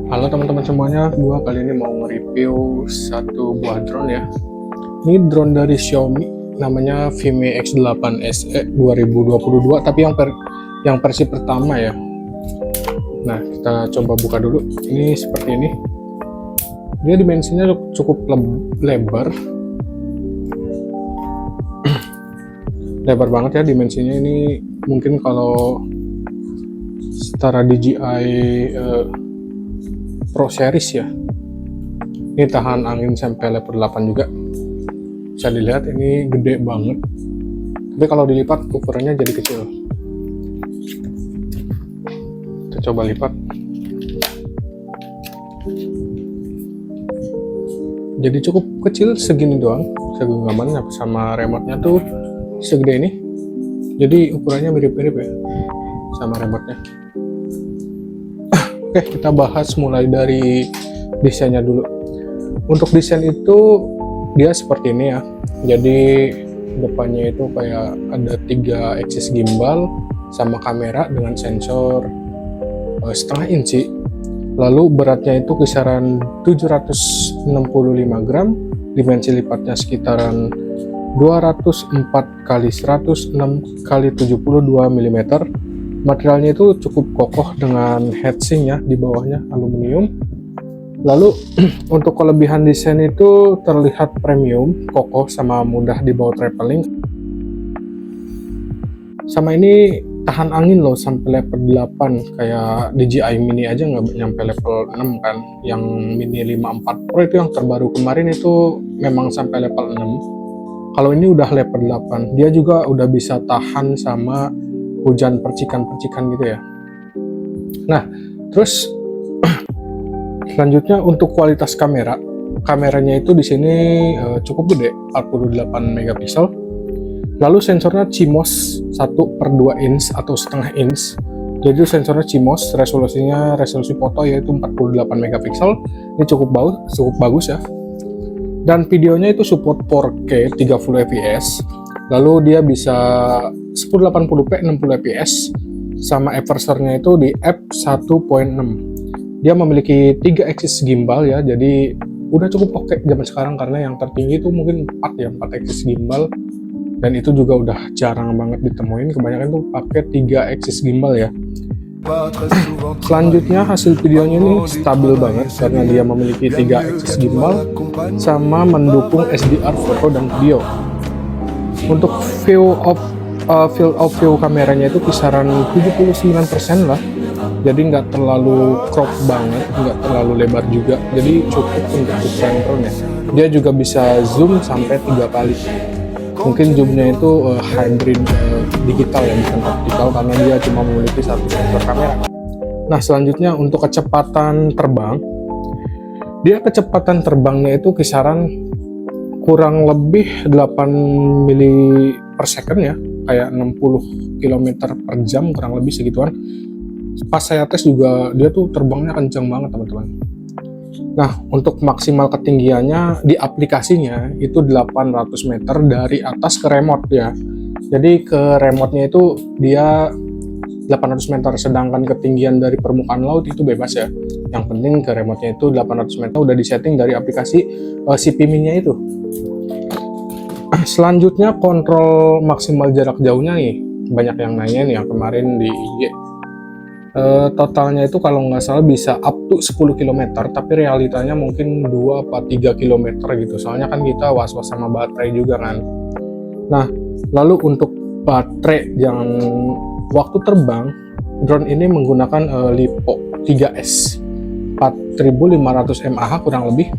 Halo teman-teman semuanya, gua kali ini mau nge-review satu buah drone ya. Ini drone dari Xiaomi, namanya Vime X8 SE 2022, tapi yang versi pertama ya. Nah, kita coba buka dulu. Ini seperti ini. Dia dimensinya cukup lebar. Lebar banget ya dimensinya ini. Mungkin kalau setara DJI Pro Series ya. Ini tahan angin sampai level 8 juga. Bisa dilihat ini gede banget. Tapi kalau dilipat ukurannya jadi kecil. Kita coba lipat. Jadi cukup kecil segini doang. Genggamannya sama remote-nya tuh segede ini. Jadi ukurannya mirip-mirip ya sama remote-nya. Oke, kita bahas mulai dari desainnya dulu. Untuk desain itu dia seperti ini ya. Jadi depannya itu kayak ada 3 axis gimbal sama kamera dengan sensor setengah inci. Lalu beratnya itu kisaran 765 gram, dimensi lipatnya sekitaran 204 kali 106 kali 72 mm. Materialnya itu cukup kokoh dengan heatsink ya, di bawahnya aluminium. Lalu untuk kelebihan desain itu terlihat premium, kokoh, sama mudah dibawa traveling. Sama ini tahan angin loh sampai level 8, kayak DJI Mini aja nggak nyampe level 6 kan. Yang Mini 54 Pro itu yang terbaru kemarin itu memang sampai level 6. Kalau ini udah level 8, dia juga udah bisa tahan sama hujan percikan-percikan gitu ya. Nah, terus selanjutnya untuk kualitas kameranya itu di sini cukup gede, 48 megapiksel. Lalu sensornya CMOS 1/2 inch atau setengah inch. Jadi sensornya CMOS, resolusi foto yaitu 48 megapiksel. Ini cukup bagus ya. Dan videonya itu support 4K 30 fps. Lalu dia bisa 1080p 60 fps, sama aperture-nya itu di f1.6. Dia memiliki 3 axis gimbal ya, jadi udah cukup oke zaman sekarang karena yang tertinggi itu mungkin 4 axis gimbal, dan itu juga udah jarang banget ditemuin. Kebanyakan tuh pakai 3 axis gimbal ya. Selanjutnya hasil videonya ini stabil banget karena dia memiliki 3 axis gimbal sama mendukung SDR foto dan video. Untuk field of view kameranya itu kisaran 79% lah, jadi nggak terlalu crop banget, nggak terlalu lebar juga, jadi cukup untuk ukuran drone ya. Dia juga bisa zoom sampai 3 kali. Mungkin zoomnya itu hybrid digital ya, bukan optikal, karena dia cuma memiliki 1 sensor kamera. Nah, selanjutnya untuk kecepatan terbang, dia kecepatan terbangnya itu kisaran kurang lebih 8 mili per second ya, kayak 60 km per jam kurang lebih segituan. Pas saya tes juga dia tuh terbangnya kenceng banget teman-teman. Nah, untuk maksimal ketinggiannya di aplikasinya itu 800 meter dari atas ke remote ya. Jadi ke remote-nya itu dia 800 meter, sedangkan ketinggian dari permukaan laut itu bebas ya. Yang penting ke remote-nya itu 800 meter udah disetting dari aplikasi si Vime-nya itu. Selanjutnya kontrol maksimal jarak jauhnya nih, banyak yang nanyain ya kemarin di IG. Totalnya itu kalau nggak salah bisa up to 10 km, tapi realitanya mungkin 2-3 km gitu, soalnya kan kita was-was sama baterai juga kan. Nah, lalu untuk baterai yang waktu terbang, drone ini menggunakan LiPo 3S 4500 mAh kurang lebih.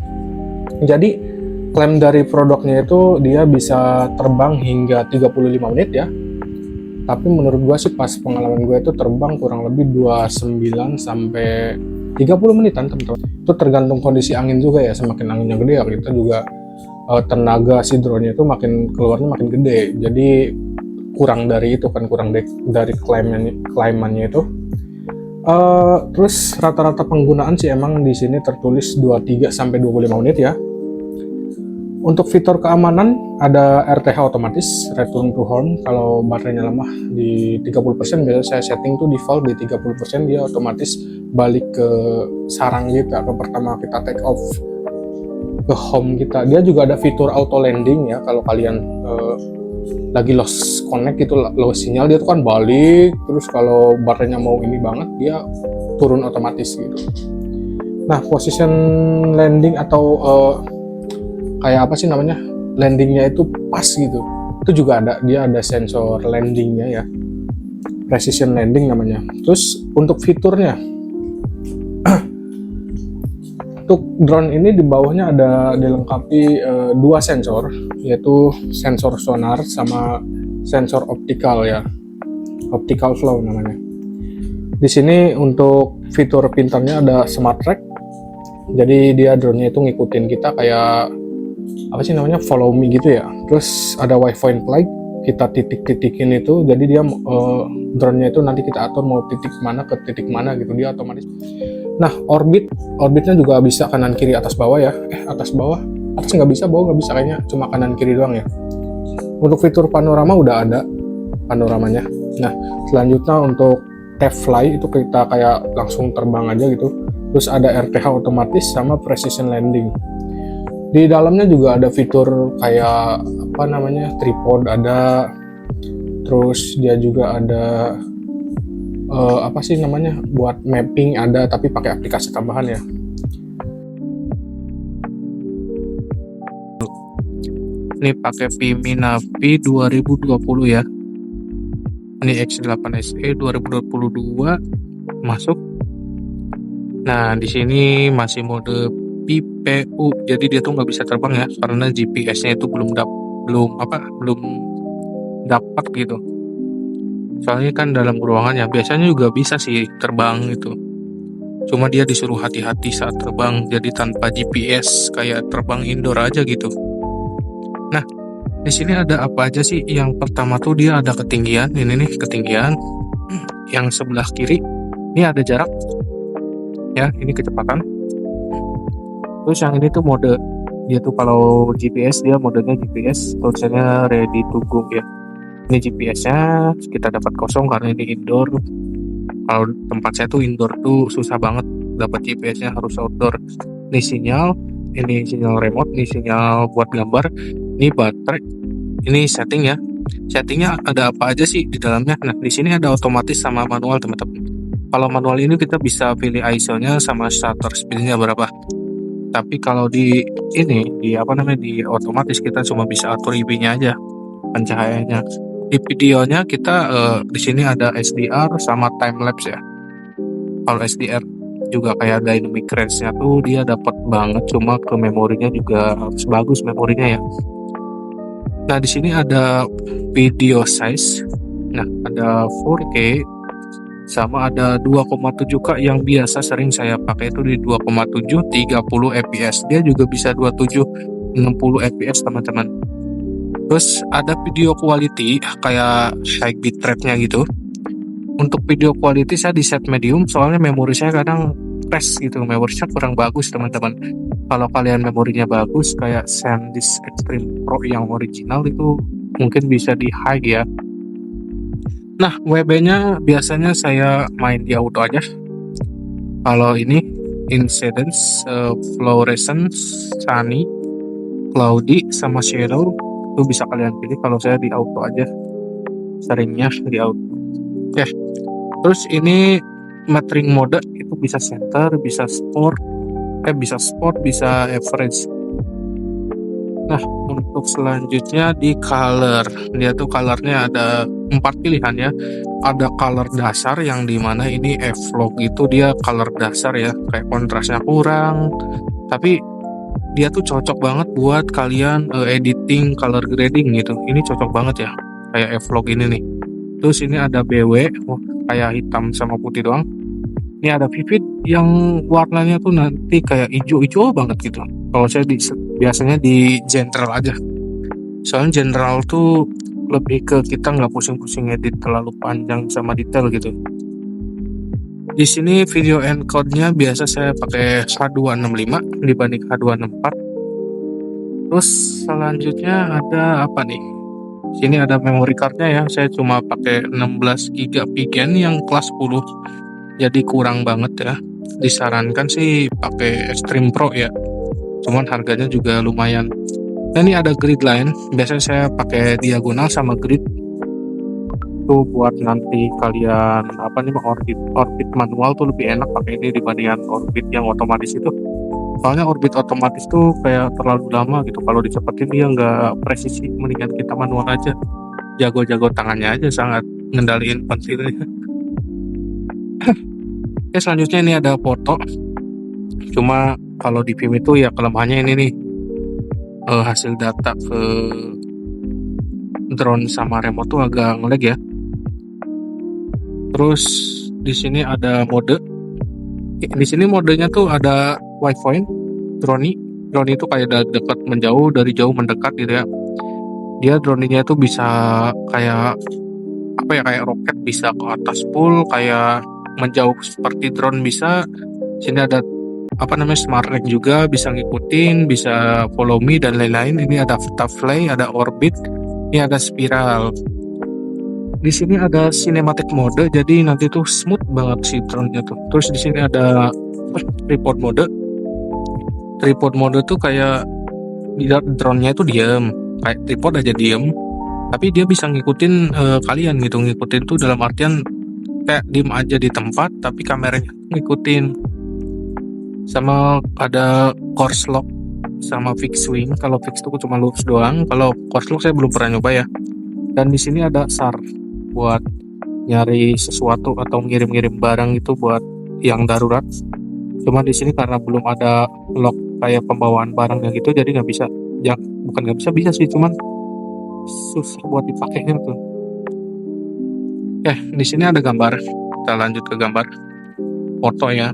Jadi klaim dari produknya itu dia bisa terbang hingga 35 menit ya. Tapi menurut gue sih pas pengalaman gue itu terbang kurang lebih 29 sampai 30 menitan teman-teman. Itu tergantung kondisi angin juga ya, semakin anginnya gede ya kita juga tenaga si drone-nya itu makin keluarnya makin gede. Jadi kurang dari itu kan, kurang dari klaimannya itu. Terus rata-rata penggunaan sih emang di sini tertulis 23 sampai 25 menit ya. Untuk fitur keamanan ada RTH otomatis, return to home. Kalau baterainya lemah di 30%, biasanya saya setting tuh default di 30%, dia otomatis balik ke sarang kita atau pertama kita take off ke home kita. Dia juga ada fitur auto landing ya, kalau kalian lagi lost connect gitu, lost sinyal, dia tuh kan balik, terus kalau baterainya mau ini banget dia turun otomatis gitu. Nah, position landing atau kayak apa sih namanya, landingnya itu pas gitu, itu juga ada, dia ada sensor landingnya ya, precision landing namanya. Terus untuk fiturnya, untuk drone ini di bawahnya ada dilengkapi dua sensor, yaitu sensor sonar sama sensor optikal ya, optical flow namanya. Di sini untuk fitur pintarnya ada smart track, jadi dia drone-nya itu ngikutin kita kayak apa sih namanya, follow me gitu ya. Terus ada waypoint light, kita titik-titikin itu, jadi dia drone-nya itu nanti kita atur mau titik mana ke titik mana gitu, dia otomatis. Nah, orbitnya juga bisa kanan kiri atas bawah ya, atas bawah, atas nggak bisa, bawah nggak bisa, kayaknya cuma kanan kiri doang ya. Untuk fitur panorama udah ada panoramanya. Nah, selanjutnya untuk tap fly itu kita kayak langsung terbang aja gitu. Terus ada RTH otomatis sama precision landing. Di dalamnya juga ada fitur kayak apa namanya, tripod ada, terus dia juga ada apa sih namanya, buat mapping ada, tapi pakai aplikasi tambahan ya. Ini pakai Fimi Navi 2020 ya. Ini X8 SE 2022 masuk. Nah, di sini masih mode PPU, jadi dia tuh nggak bisa terbang ya, karena GPS-nya itu belum dapat gitu. Soalnya kan dalam ruangan ya, biasanya juga bisa sih terbang gitu. Cuma dia disuruh hati-hati saat terbang, jadi tanpa GPS kayak terbang indoor aja gitu. Nah, di sini ada apa aja sih? Yang pertama tuh dia ada ketinggian, ini nih ketinggian. Yang sebelah kiri ini ada jarak. Ya, ini kecepatan. Terus yang ini tuh mode, dia tuh kalau GPS dia modenya GPS, tulisannya ready to go ya. Ini GPS-nya kita dapat kosong karena ini indoor. Kalau tempat saya tuh indoor tuh susah banget dapat GPS-nya, harus outdoor. Ini sinyal remote, ini sinyal buat gambar, ini baterai, ini setting ya. Settingnya ada apa aja sih di dalamnya? Nah, di sini ada otomatis sama manual teman-teman. Kalau manual ini kita bisa pilih ISO-nya sama shutter speed-nya berapa. Tapi kalau di di otomatis kita cuma bisa atur IB-nya aja, pencahayaannya. Di videonya kita di sini ada SDR sama time lapse ya. Kalau SDR juga kayak dynamic range-nya tuh dia dapat banget, cuma ke memorinya juga harus bagus memorinya ya. Nah, di sini ada video size. Nah, ada 4K sama ada 2,7K yang biasa sering saya pakai itu di 2,7 30 fps. Dia juga bisa 27 60 fps teman-teman. Terus ada video quality kayak high bitrate-nya gitu. Untuk video quality saya di set medium, soalnya memori saya kadang crash gitu, memori saya kurang bagus teman-teman. Kalau kalian memorinya bagus kayak SanDisk Extreme Pro yang original itu mungkin bisa di high ya. Nah, WB-nya biasanya saya main di auto aja. Kalau ini incidence, fluorescence, sunny, cloudy, sama shadow itu bisa kalian pilih. Kalau saya di auto aja, seringnya di auto. Oke. Terus ini metering mode itu bisa center, bisa sport, bisa average. Nah, untuk selanjutnya di color, dia tuh colornya ada 4 pilihan ya. Ada color dasar yang dimana ini F-Log itu dia color dasar ya, kayak kontrasnya kurang, tapi dia tuh cocok banget buat kalian editing color grading gitu. Ini cocok banget ya, kayak F-Log ini nih. Terus ini ada BW, kayak hitam sama putih doang. Ini ada vivid yang warnanya tuh nanti kayak hijau-hijau banget gitu. Kalau saya biasanya di general aja. Soalnya general tuh lebih ke kita nggak pusing-pusing edit terlalu panjang sama detail gitu. Di sini video encode-nya biasa saya pakai H265 dibanding H264. Terus selanjutnya ada apa nih? Sini ada memory cardnya ya. Saya cuma pakai 16 GB Pigen yang kelas 10. Jadi kurang banget ya. Disarankan sih pakai Extreme Pro ya. Cuman harganya juga lumayan. Nah, ini ada grid line. Biasanya saya pakai diagonal sama grid. Itu buat nanti kalian apa nih, orbit manual tuh lebih enak pakai ini dibandingkan orbit yang otomatis itu. Soalnya orbit otomatis tuh kayak terlalu lama gitu, kalau dicepetin dia nggak presisi, mendingan kita manual aja. Jago-jago tangannya aja sangat ngendaliin pensilnya. Oke, selanjutnya ini ada foto. Cuma kalau di film itu ya kelemahannya ini nih, hasil data ke drone sama remote tuh agak ngelag ya. Terus di sini ada mode. Di sini modenya tuh ada waypoint, drone. Drone itu kayak dari dekat menjauh, dari jauh mendekat gitu ya. Dia drone-nya itu bisa kayak apa ya, kayak roket bisa ke atas full, kayak menjauh seperti drone bisa. Sini ada apa namanya, smart rank juga, bisa ngikutin, bisa follow me dan lain-lain. Ini ada butterfly, ada orbit, ini ada spiral. Di sini ada cinematic mode, jadi nanti tuh smooth banget sih drone-nya tuh. Terus di sini ada tripod mode. Tripod mode tuh kayak drone-nya itu diam, kayak tripod aja diam, tapi dia bisa ngikutin kalian gitu. Ngikutin tuh dalam artian kayak diem aja di tempat, tapi kameranya ngikutin. Sama ada course lock sama fixed wing. Kalau fixed tuh cuma lurus doang, kalau course lock saya belum pernah nyoba ya. Dan di sini ada SAR buat nyari sesuatu atau ngirim-ngirim barang itu buat yang darurat. Cuma di sini karena belum ada lock kayak pembawaan barang yang gitu, jadi nggak bisa. Ya, bukan nggak bisa, bisa sih, cuman susah buat dipakainya tuh. Di sini ada gambar. Kita lanjut ke gambar foto ya.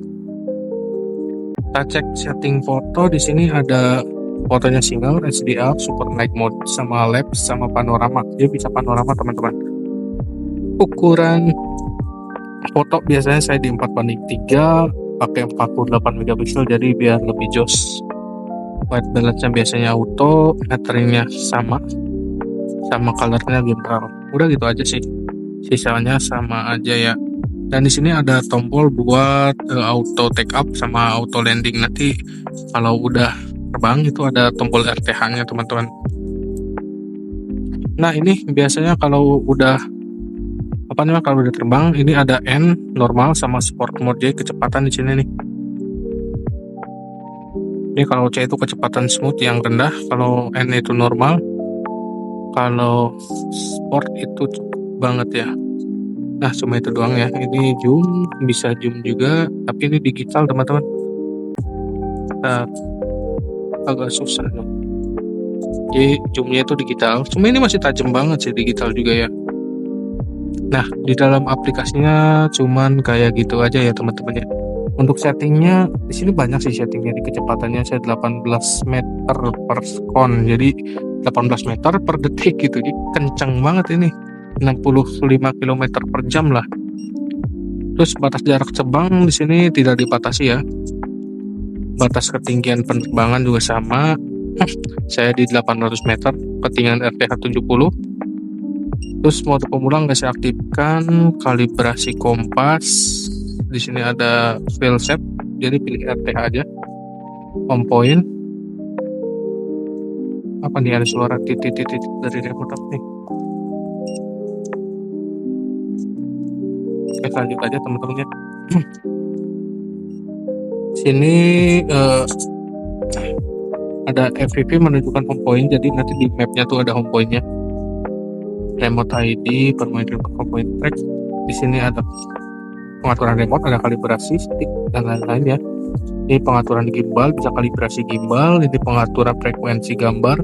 Kita cek setting foto. Di sini ada fotonya single, HDR, super night mode, sama lapse, sama panorama. Dia bisa panorama teman-teman. Ukuran foto biasanya saya di 4:3, pakai 48 megapiksel, jadi biar lebih jos. White balance-nya biasanya auto, metering-nya sama color-nya general. Udah gitu aja sih. Sisanya sama aja ya. Dan di sini ada tombol buat auto take up sama auto landing. Nanti kalau udah terbang itu ada tombol RTH-nya teman-teman. Nah, ini biasanya kalau udah terbang, ini ada N normal sama sport mode. Jadi kecepatan di sini nih. Ini kalau C itu kecepatan smooth yang rendah, kalau N itu normal, kalau sport itu cepet banget ya. Nah, cuma itu doang ya. Ini zoom, bisa zoom juga, tapi ini digital teman-teman. Agak susah nih. Jadi zoomnya itu digital, cuma ini masih tajam banget sih, digital juga ya. Nah, di dalam aplikasinya cuman kayak gitu aja ya teman-teman ya. Untuk settingnya di sini banyak sih settingnya. Di kecepatannya saya 18 meter per second, jadi 18 meter per detik gitu. Jadi kencang banget ini, 65 km per jam lah. Terus batas jarak terbang di sini tidak dibatasi ya. Batas ketinggian penerbangan juga sama. Saya di 800 meter, ketinggian RTH 70. Terus mode pemula nggak saya aktifkan. Kalibrasi kompas, di sini ada fail safe, jadi pilih RTH aja. On point. Apa nih, ada suara titik-titik dari remote nih. Oke, lanjut aja teman-teman ya. Sini ada FPV menunjukkan home point, jadi nanti di mapnya tuh ada home pointnya. Remote ID, bermain remote home point track. Di sini ada pengaturan remote, ada kalibrasi stick dan lain-lain ya. Ini pengaturan gimbal, bisa kalibrasi gimbal. Ini pengaturan frekuensi gambar.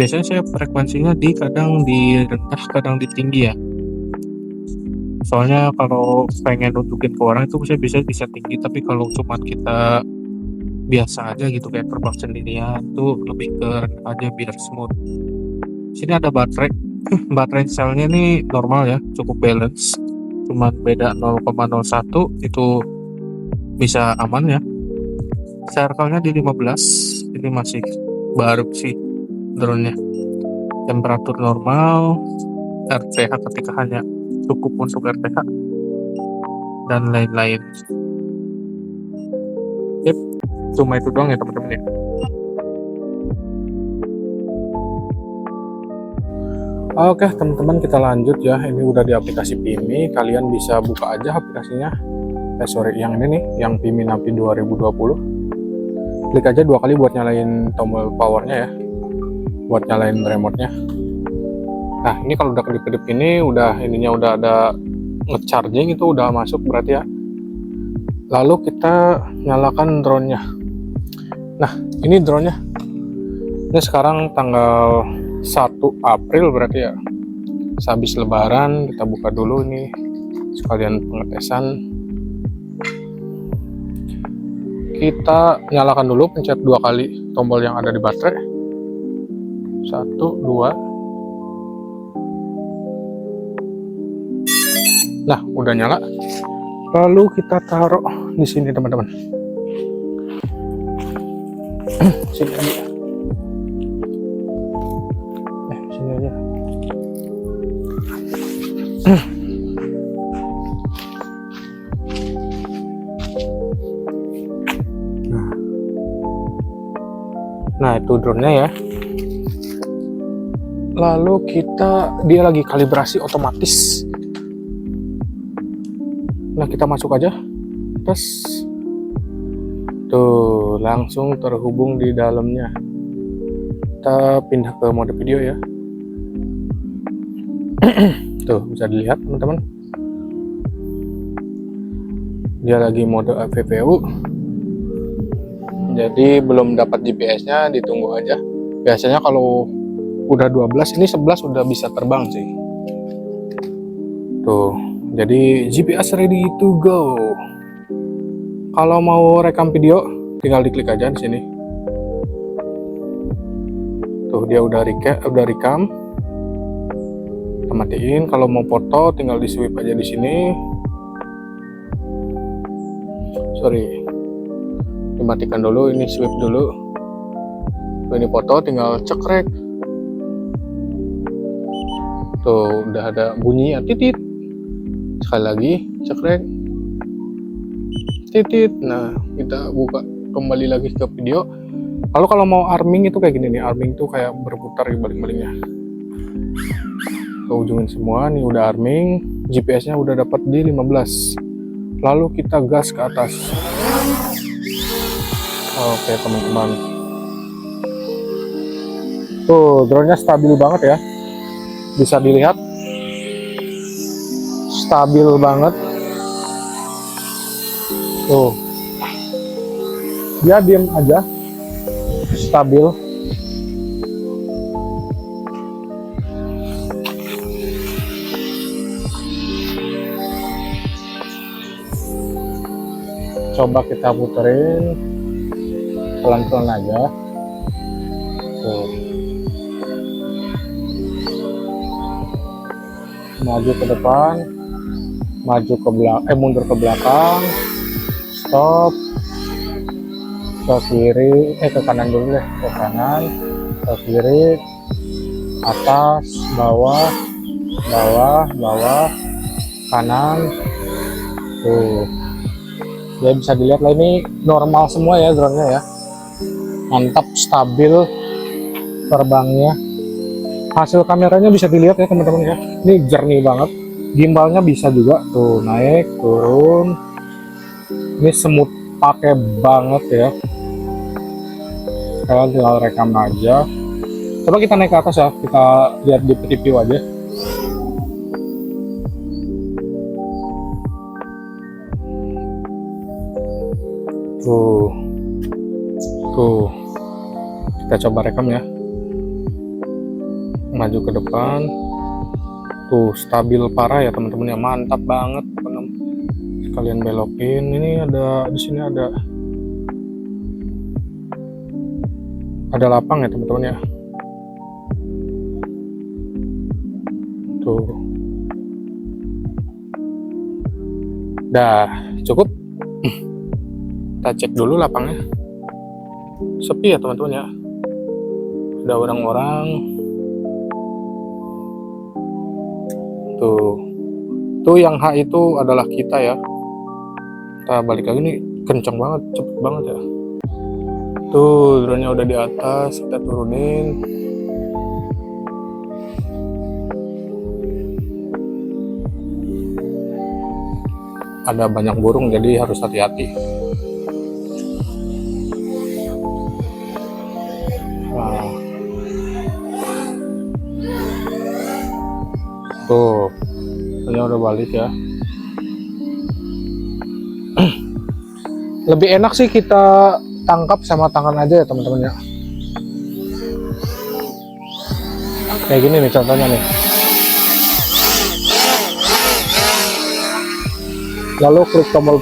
Biasanya saya frekuensinya kadang di rendah, kadang di tinggi ya. Soalnya kalau pengen nunjukin ke orang itu saya bisa tinggi, tapi kalau cuma kita biasa aja gitu kayak terbang sendirian tuh lebih ke rendah aja biar smooth. Sini ada baterai. Baterai selnya ini normal ya, cukup balance. Cuma beda 0,01, itu bisa aman ya. Circle-nya di 15, ini masih baru sih, drone-nya. Temperatur normal, RPH ketika hanya cukup untuk RPH, dan lain-lain. Yep, cuma itu doang ya teman-teman ya. Oke teman-teman, kita lanjut ya. Ini udah di aplikasi Pimi, kalian bisa buka aja aplikasinya. Yang ini nih, yang Pimi Navi 2020. Klik aja 2 kali buat nyalain tombol powernya ya, buat nyalain remote-nya. Nah ini kalau udah kedip-kedip ini ininya udah ada nge-charging, itu udah masuk berarti ya. Lalu kita nyalakan drone-nya. Nah ini drone-nya, ini sekarang tanggal 1 April berarti ya, sehabis lebaran. Kita buka dulu nih sekalian pengetesan. Kita nyalakan dulu, pencet 2 kali tombol yang ada di baterai. 1, 2. Nah, udah nyala. Lalu kita taruh di sini teman-teman. Sini aja. Sini aja. Nah, itu drone-nya ya. Lalu dia lagi kalibrasi otomatis. Nah, kita masuk aja. Tes. Tuh, langsung terhubung di dalamnya. Kita pindah ke mode video ya. Tuh, bisa dilihat teman-teman. Dia lagi mode FPV. Jadi belum dapat GPS-nya, ditunggu aja. Biasanya kalau udah 12, ini 11 udah bisa terbang sih. Tuh, jadi GPS ready to go. Kalau mau rekam video, tinggal diklik aja di sini. Tuh, dia udah rekam. Kita matiin. Kalau mau foto, tinggal di swipe aja di sini. Sorry, dimatikan dulu. Ini swipe dulu. Tuh, ini foto, tinggal cekrek. Tuh, udah ada bunyi ya, titit. Sekali lagi, cekrek, titit. Nah, kita buka kembali lagi ke video. Lalu kalau mau arming itu kayak gini nih. Arming tuh kayak berputar di baling-balingnya. Ke ujungin semua, nih udah arming. GPS-nya udah dapat di 15. Lalu kita gas ke atas. Oke teman-teman. Tuh, drone-nya stabil banget ya. Bisa dilihat. Stabil banget. Tuh. Dia diam aja. Stabil. Coba kita puterin pelan-pelan aja. Tuh. Maju ke depan, maju ke belakang, mundur ke belakang, stop, ke kiri, ke kanan dulu deh, ke kanan, ke kiri, atas, bawah, kanan. Tuh, ya bisa dilihat lah, ini normal semua ya drone-nya ya. Mantap, stabil terbangnya. Hasil kameranya bisa dilihat ya teman-teman ya. Ini jernih banget. Gimbalnya bisa juga tuh naik, turun. Ini semut pakai banget ya. Kalian tinggal rekam aja. Coba kita naik ke atas ya. Kita lihat di preview aja. Tuh. Kita coba rekam ya. Maju ke depan. Tuh, stabil parah ya teman-teman ya, mantap banget. Sekalian belokin. Ini ada di sini ada lapang ya teman-teman ya. Tuh. Dah, cukup. Kita cek dulu lapangnya. Sepi ya teman-teman ya. ada orang-orang tuh yang H itu adalah kita ya. Kita balik lagi nih, kenceng banget, cepet banget ya. Tuh drone-nya udah di atas, kita turunin. Ada banyak burung jadi harus hati-hati. Nah. Tuh, ini udah balik ya. Lebih enak sih kita tangkap sama tangan aja ya teman-teman ya. Kayak gini nih contohnya nih. Lalu klik tombol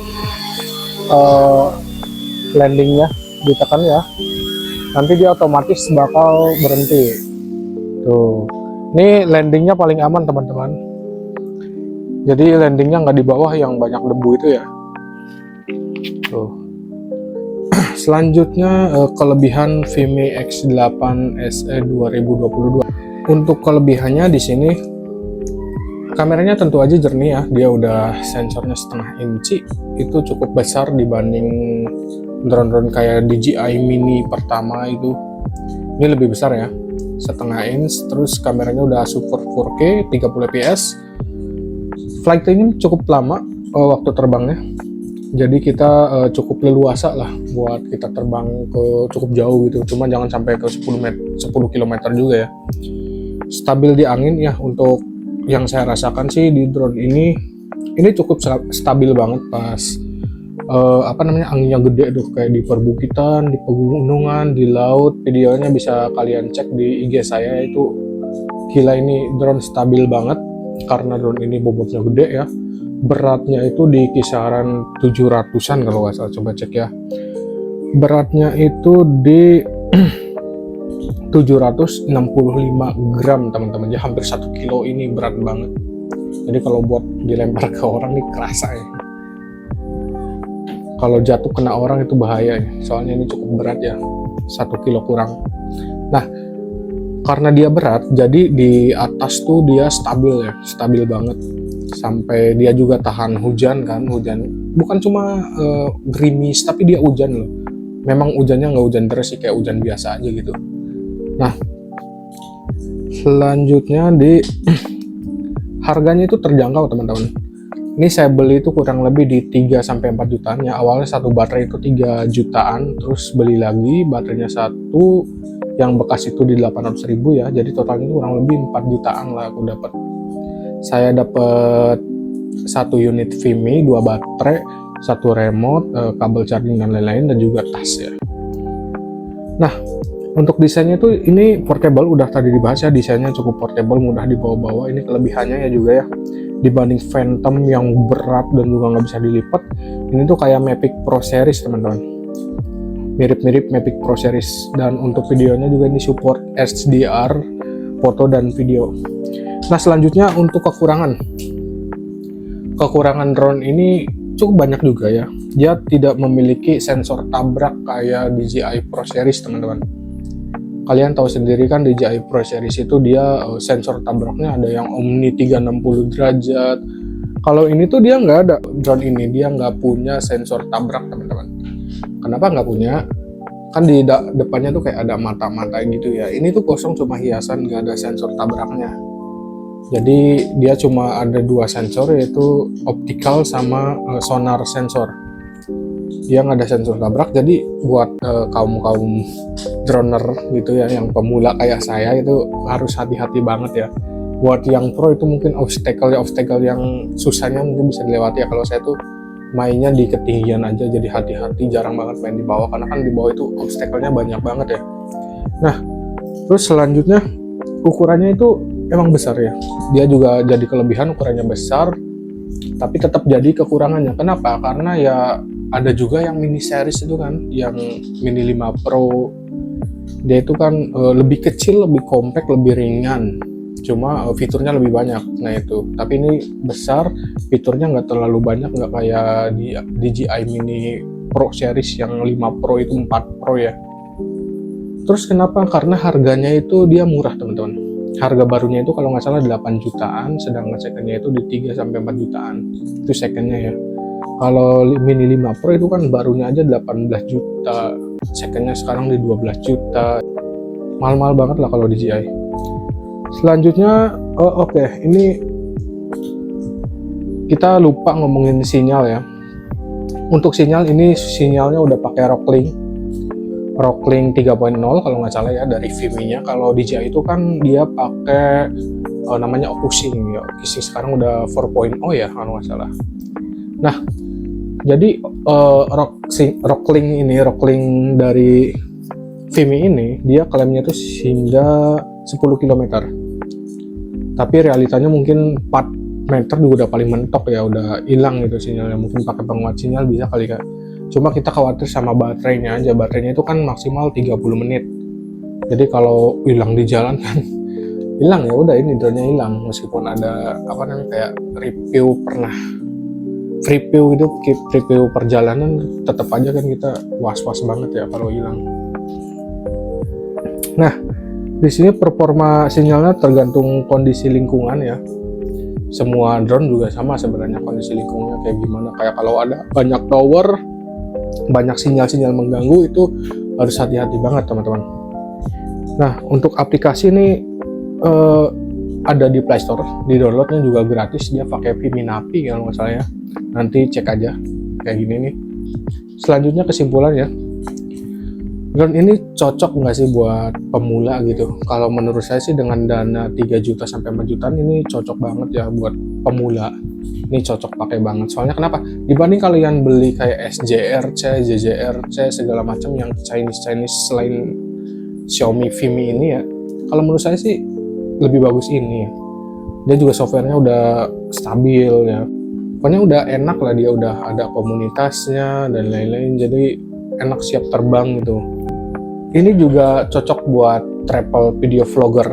landingnya, ditekan ya. Nanti dia otomatis bakal berhenti. Tuh, ini landingnya paling aman teman-teman. Jadi landingnya nggak di bawah yang banyak debu itu ya. Tuh. Selanjutnya kelebihan Vimy X8 SE 2022. Untuk kelebihannya di sini kameranya tentu aja jernih ya. Dia udah sensornya 1/2 inci, itu cukup besar dibanding drone-drone kayak DJI Mini pertama itu. Ini lebih besar ya, 1/2 inch. Terus kameranya udah support 4K 30 fps. Flight time cukup lama waktu terbangnya. Jadi kita cukup leluasa lah buat kita terbang ke cukup jauh gitu. Cuma jangan sampai ke 10 km juga ya. Stabil di angin ya, untuk yang saya rasakan sih di drone ini cukup stabil banget pas anginnya gede tuh, kayak di perbukitan, di pegunungan, di laut. Videonya bisa kalian cek di IG saya, itu gila, ini drone stabil banget karena drone ini bobotnya gede ya. Beratnya itu di kisaran 700-an kalau nggak salah, coba cek ya. Beratnya itu di 765 gram teman-teman ya, hampir 1 kilo. Ini berat banget. Jadi kalau buat dilempar ke orang nih kerasa ya. Kalau jatuh kena orang itu bahaya ya. Soalnya ini cukup berat ya, 1 kilo kurang. Nah, karena dia berat, jadi di atas tuh dia stabil ya, stabil banget. Sampai dia juga tahan hujan kan, hujan bukan cuma gerimis, tapi dia hujan loh. Memang hujannya nggak hujan deras sih, kayak hujan biasa aja gitu. Nah, selanjutnya di harganya itu terjangkau teman-teman. Ini saya beli itu kurang lebih di 3-4 jutaan ya. Awalnya satu baterai itu 3 jutaan, terus beli lagi baterainya satu yang bekas itu di 800.000 ya. Jadi totalnya itu kurang lebih 4 jutaan lah aku dapat. Saya dapat 1 unit Vimy, 2 baterai, 1 remote, kabel charging dan lain-lain, dan juga tas ya. Nah, untuk desainnya itu ini portable, udah tadi dibahas ya, desainnya cukup portable, mudah dibawa-bawa. Ini kelebihannya ya juga ya, dibanding Phantom yang berat dan juga nggak bisa dilipat. Ini tuh kayak Mavic Pro Series teman-teman, mirip-mirip Mavic Pro Series. Dan untuk videonya juga ini support HDR, foto dan video. Nah, selanjutnya untuk kekurangan drone ini cukup banyak juga ya. Dia tidak memiliki sensor tabrak kayak DJI Pro Series teman-teman. Kalian tahu sendiri kan, DJI Pro Series itu dia sensor tabraknya ada yang Omni 360 derajat. Kalau ini tuh dia nggak ada, drone ini dia nggak punya sensor tabrak teman-teman. Kenapa nggak punya? Kan di depannya tuh kayak ada mata-mata gitu ya. Ini tuh kosong, cuma hiasan, nggak ada sensor tabraknya. Jadi dia cuma ada 2 sensor, yaitu optical sama sonar sensor. Dia nggak ada sensor tabrak. Jadi buat kaum droner gitu ya, yang pemula kayak saya itu harus hati-hati banget ya. Buat yang pro itu mungkin obstacle yang susahnya mungkin bisa dilewati ya. Kalau saya tuh mainnya di ketinggian aja, jadi hati-hati, jarang banget main di bawah karena kan di bawah itu obstacle-nya banyak banget ya. Nah, terus selanjutnya ukurannya itu emang besar ya. Dia juga jadi kelebihan, ukurannya besar, tapi tetap jadi kekurangannya. Kenapa? Karena ya ada juga yang mini series itu kan, yang Mini 5 Pro. Dia itu kan lebih kecil, lebih compact, lebih ringan. Cuma fiturnya lebih banyak. Nah itu. Tapi ini besar, fiturnya nggak terlalu banyak, nggak kayak di DJI Mini Pro Series yang 5 Pro itu 4 Pro ya. Terus kenapa? Karena harganya itu dia murah teman-teman. Harga barunya itu kalau nggak salah 8 jutaan, sedangkan secondnya itu di 3-4 jutaan. Itu secondnya ya. Kalau Mini 5 Pro itu kan barunya aja 18 juta, secondnya sekarang di 12 juta. Mahal-mahal banget lah kalau DJI. Selanjutnya, oke, ini kita lupa ngomongin sinyal ya. Untuk sinyal ini sinyalnya udah pakai Rocklink 3.0 kalau nggak salah ya dari Vimi-nya. Kalau DJI itu kan dia pakai namanya Ocusing ya. Ocusing sekarang udah 4.0 ya kalau nggak salah. Nah, jadi Rocklink dari Vimi ini dia klaimnya tuh hingga 10 km. Tapi realitanya mungkin 4 meter juga udah paling mentok ya, udah hilang gitu sinyalnya. Mungkin pakai penguat sinyal bisa kali kan. Cuma kita khawatir sama baterainya aja. Baterainya itu kan maksimal 30 menit. Jadi kalau hilang di jalan kan hilang ya udah, ini drone-nya hilang. Meskipun ada apa namanya kayak review perjalanan, tetap aja kan kita was-was banget ya kalau hilang. Nah, di sini performa sinyalnya tergantung kondisi lingkungan ya. Semua drone juga sama sebenarnya kondisi lingkungannya kayak gimana. Kayak kalau ada banyak tower, banyak sinyal-sinyal mengganggu, itu harus hati-hati banget teman-teman. Nah, untuk aplikasi ini ada di Play Store, di downloadnya juga gratis, dia pakai Vimi Navi kalau nggak salah ya. Nanti cek aja kayak gini nih. Selanjutnya kesimpulan ya, drone ini cocok nggak sih buat pemula gitu? Kalau menurut saya sih dengan dana 3 juta sampai 4 jutaan ini cocok banget ya buat pemula. Ini cocok pakai banget. Soalnya kenapa? Dibanding kalian beli kayak SJRC, JJRC segala macam yang Chinese selain Xiaomi Vimi ini ya, kalau menurut saya sih lebih bagus ini ya. Dia juga softwarenya udah stabil ya. Pokoknya udah enak lah, dia udah ada komunitasnya dan lain-lain, jadi enak siap terbang gitu. Ini juga cocok buat travel video vlogger,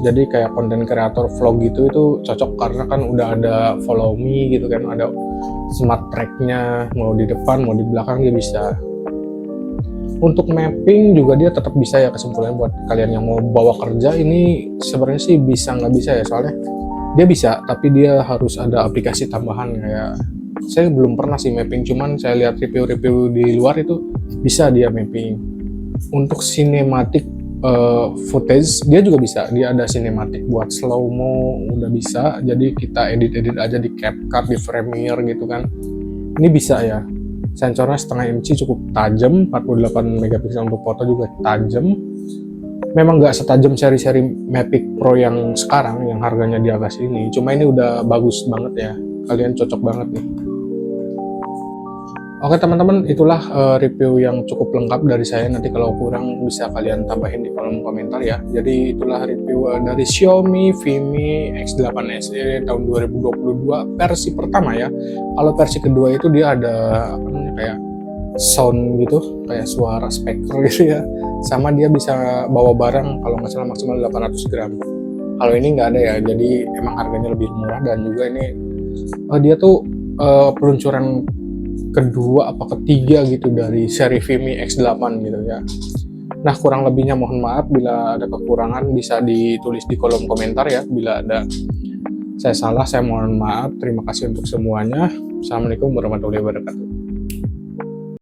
jadi kayak konten kreator vlog gitu, itu cocok karena kan udah ada follow me gitu kan, ada smart track-nya, mau di depan mau di belakang dia bisa. Untuk mapping juga dia tetap bisa ya, kesimpulannya buat kalian yang mau bawa kerja ini sebenarnya sih bisa nggak bisa ya, soalnya dia bisa tapi dia harus ada aplikasi tambahan. Kayak saya belum pernah sih mapping, cuman saya lihat review-review di luar itu bisa dia mapping. Untuk cinematic footage dia juga bisa, dia ada cinematic buat slow mo udah bisa, jadi kita edit aja di CapCut, di Premiere gitu kan. Ini bisa ya. Sensornya setengah inci, cukup tajam, 48 megapiksel untuk foto juga tajam. Memang nggak setajam seri-seri Mavic Pro yang sekarang yang harganya di atas ini, cuma ini udah bagus banget ya, kalian cocok banget nih. Oke teman-teman, itulah review yang cukup lengkap dari saya. Nanti kalau kurang bisa kalian tambahin di kolom komentar ya. Jadi itulah review dari Xiaomi Vimi X8 SE tahun 2022 versi pertama ya. Kalau versi kedua itu dia ada apa namanya kayak sound gitu, kayak suara speaker gitu ya. Sama dia bisa bawa barang kalau nggak salah maksimal 800 gram. Kalau ini nggak ada ya, jadi emang harganya lebih murah. Dan juga ini dia tuh peluncuran kedua apa ketiga gitu dari seri Vimi X8 gitu ya. Nah, kurang lebihnya mohon maaf, bila ada kekurangan bisa ditulis di kolom komentar ya. Bila ada saya salah, saya mohon maaf. Terima kasih untuk semuanya. Assalamualaikum warahmatullahi wabarakatuh.